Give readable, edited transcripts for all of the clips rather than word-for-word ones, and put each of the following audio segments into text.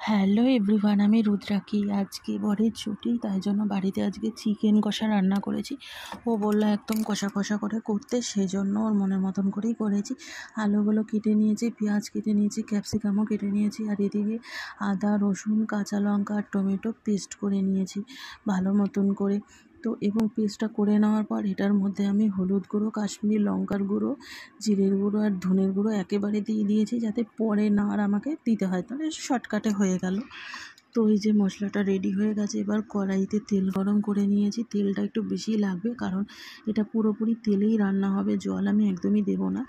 Hello everyone, আমি রুদ্রাক্ষী। আজকে বরের ছুটি, তাই জন্য বাড়িতে আজকে চিকেন কষা রান্না করেছি। ও বললো একদম কষা কষা করে করতে, সেই জন্য ওর মনের মতন করেই করেছি। আলুগুলো কেটে নিয়েছি, পেঁয়াজ কেটে নিয়েছি, ক্যাপসিকামও কেটে নিয়েছি, আর এদিকে আদা, রসুন, কাঁচা লঙ্কা আর টমেটো পেস্ট করে নিয়েছি ভালো মতন করে। তো এবং পেস্টটা করে নেওয়ার পর এটার মধ্যে আমি হলুদ গুঁড়ো, কাশ্মীরি লঙ্কার গুঁড়ো, জিরের গুঁড়ো আর ধনের গুঁড়ো একেবারে দিয়ে দিয়েছি, যাতে পরে না আর আমাকে দিতে হয়, তাহলে শর্টকাটে হয়ে গেল। তো এই যে মশলাটা রেডি হয়ে গেছে। এবার কড়াইতে তেল গরম করে নিয়েছি। তেলটা একটু বেশি লাগবে, কারণ এটা পুরোপুরি তেলেই রান্না হবে, জল আমি একদমই দেবো না,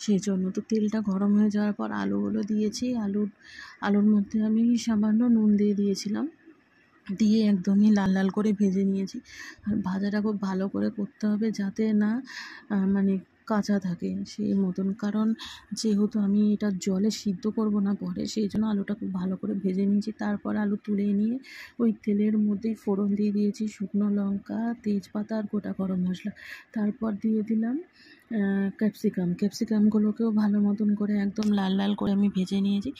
সেই জন্য। তো তেলটা গরম হয়ে যাওয়ার পর আলুগুলো দিয়েছি। আলুর মধ্যে আমি সামান্য নুন দিয়ে দিয়েছিলাম, দিয়ে একদমই লাল লাল করে ভেজে নিয়েছি। আর ভাজাটা খুব ভালো করে করতে হবে, যাতে না মানে কাঁচা থাকে সেই মতন, কারণ যেহেতু আমি এটা জলে সিদ্ধ করব না পরে, সেই জন্য আলুটা খুব ভালো করে ভেজে নিয়েছি। তারপর আলু তুলে নিয়ে ওই তেলের মধ্যেই ফোড়ন দিয়ে দিয়েছি শুকনো লঙ্কা, তেজপাতা আর গোটা গরম মশলা। তারপর দিয়ে দিলাম ক্যাপসিকামগুলোকেও ভালো মতন করে একদম লাল লাল করে আমি ভেজে নিয়েছি।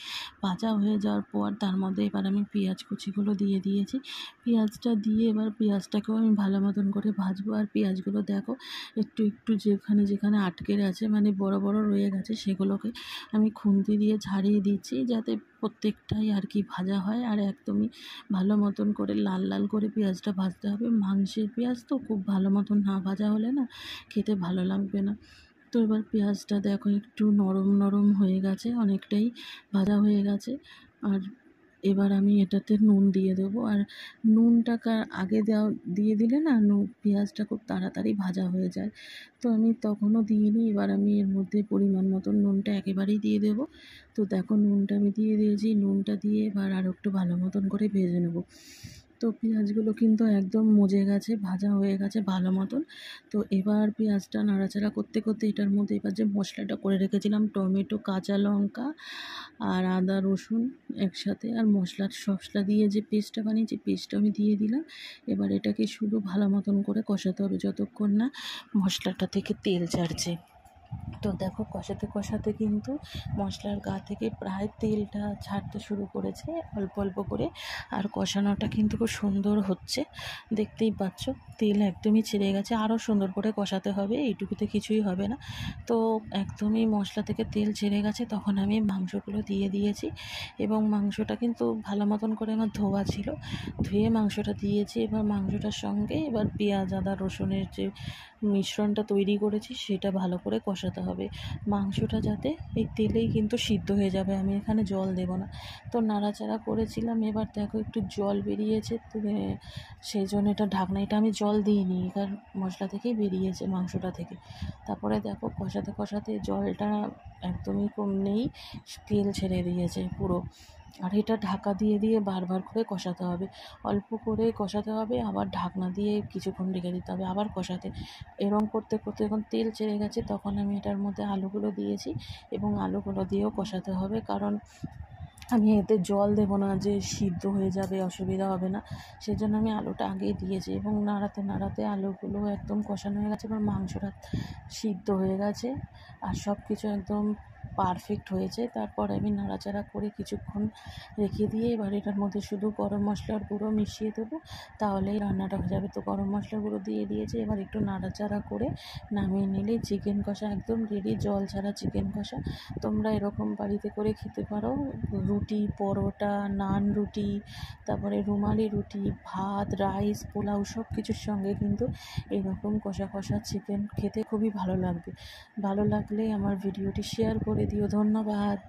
ভাজা হয়ে যাওয়ার পর তার মধ্যে এবার আমি পেঁয়াজ কুচিগুলো দিয়ে দিয়েছি। পেঁয়াজটা দিয়ে এবার পেঁয়াজটাকেও আমি ভালো মতন করে ভাজবো। আর পেঁয়াজগুলো দেখো একটু একটু যেখানে যেখানে আটকে গেছে, মানে বড় বড় রয়ে গেছে, সেগুলোকে আমি খুন্তি দিয়ে ঝাড়িয়ে দিচ্ছি, যাতে প্রত্যেকটাই আর কি ভাজা হয়। আর একদমই ভালো মতন করে লাল লাল করে পেঁয়াজটা ভাজতে হবে। মাংসের পেঁয়াজ তো খুব ভালো মতন না ভাজা হলে না খেতে ভালো লাগবে না। তো এবার পেঁয়াজটা দেখো একটু নরম নরম হয়ে গেছে, অনেকটাই ভাজা হয়ে গেছে। আর এবার আমি এটাতে নুন দিয়ে দেবো। আর নুনটাকে আগে দিয়ে দিলে না পেঁয়াজটা খুব তাড়াতাড়ি ভাজা হয়ে যায়। তো আমি তখনও দিইনি। এবার আমি এর মধ্যে পরিমাণ মতন নুনটা একেবারেই দিয়ে দেবো। তো দেখো নুনটা আমি দিয়ে দিয়েছি। নুনটা দিয়ে এবার আরও একটু ভালো মতন করে ভেজে নেবো। তো পেঁয়াজগুলো কিন্তু একদম মজে গেছে, ভাজা হয়ে গেছে ভালো মতন। তো এবার পেঁয়াজটা নাড়াচাড়া করতে করতে এটার মধ্যে এবার যে মশলাটা করে রেখেছিলাম, টমেটো, কাঁচা লঙ্কা আর আদা রসুন একসাথে, আর মশলা দিয়ে যে পেস্টটা বানিয়েছি, পেস্টটা আমি দিয়ে দিলাম। এবার এটাকে শুধু ভালো মতন করে কষাতে হবে যতক্ষণ না মশলাটা থেকে তেল ছাড়ছে। তো দেখো কষাতে কষাতে কিন্তু মশলার গা থেকে প্রায় তেলটা ছাড়তে শুরু করেছে অল্প অল্প করে। আর কষানোটা কিন্তু খুব সুন্দর হচ্ছে, দেখতেই পাচ্ছ তেল একদমই ছেড়ে গেছে। আরও সুন্দর করে কষাতে হবে, এইটুকুতে কিছুই হবে না। তো একদমই মশলা থেকে তেল ছেড়ে গেছে, তখন আমি মাংসগুলো দিয়ে দিয়েছি। এবং মাংসটা কিন্তু ভালো মতন করে আমার ধোয়া ছিল, ধুয়ে মাংসটা দিয়েছি। এবার মাংসটার সঙ্গে এবার পেঁয়াজ, আদা, রসুনের যে মিশ্রণটা তৈরি করেছি সেটা ভালো করে কষাতে হবে। মাংসটা যাতে এই তেলেই কিন্তু সিদ্ধ হয়ে যাবে, আমি এখানে জল দেব না। তো নাড়াচাড়া করেছিলাম, এবার দেখো একটু জল বেরিয়েছে, সেই জন্য এটা ঢাকনা, এটা আমি জল দিইনি, কারণ মশলা থেকেই বেরিয়েছে মাংসটা থেকে। তারপরে দেখো কষাতে কষাতে জলটা একদমই কম নেই, তেল ছেড়ে দিয়েছে পুরো। আর এটা ঢাকা দিয়ে দিয়ে বারবার করে কষাতে হবে, অল্প করে কষাতে হবে, আবার ঢাকনা দিয়ে কিছুক্ষণ রেখে দিতে হবে, আবার কষাতে। এরকম করতে করতে যখন তেল ছেড়ে গেছে, তখন আমি এটার মধ্যে আলুগুলো দিয়েছি এবং আলুগুলো দিয়েও কষাতে হবে, কারণ আমি এতে জল দেবো না যে সিদ্ধ হয়ে যাবে, অসুবিধা হবে না, সেজন্য আমি আলুটা আগেই দিয়েছি। এবং নাড়াতে নাড়াতে আলুগুলো একদম কষানো হয়ে গেছে, এবার মাংসটা সিদ্ধ হয়ে গেছে আর সব কিছু একদম পারফেক্ট হয়েছে। তারপর আমি নাড়াচাড়া করে কিছুক্ষণ রেখে দিয়ে এবার এটার মধ্যে শুধু গরম মশলার গুঁড়ো মিশিয়ে দেবো, তাহলেই রান্নাটা হয়ে যাবে। তো গরম মশলার গুঁড়ো দিয়ে দিয়েছি, এবার একটু নাড়াচাড়া করে নামিয়ে নিলেই চিকেন কষা একদম রেডি, জল ছাড়া চিকেন কষা। তোমরা এরকম বাড়িতে করে খেতে পারো, রুটি, পরোটা, নান রুটি, তারপরে রুমালি রুটি, ভাত, রাইস, পোলাও সব কিছুর সঙ্গে কিন্তু এইরকম কষা কষা চিকেন খেতে খুবই ভালো লাগবে। ভালো লাগলে আমার ভিডিওটি শেয়ার করে দিও। ধন্যবাদ।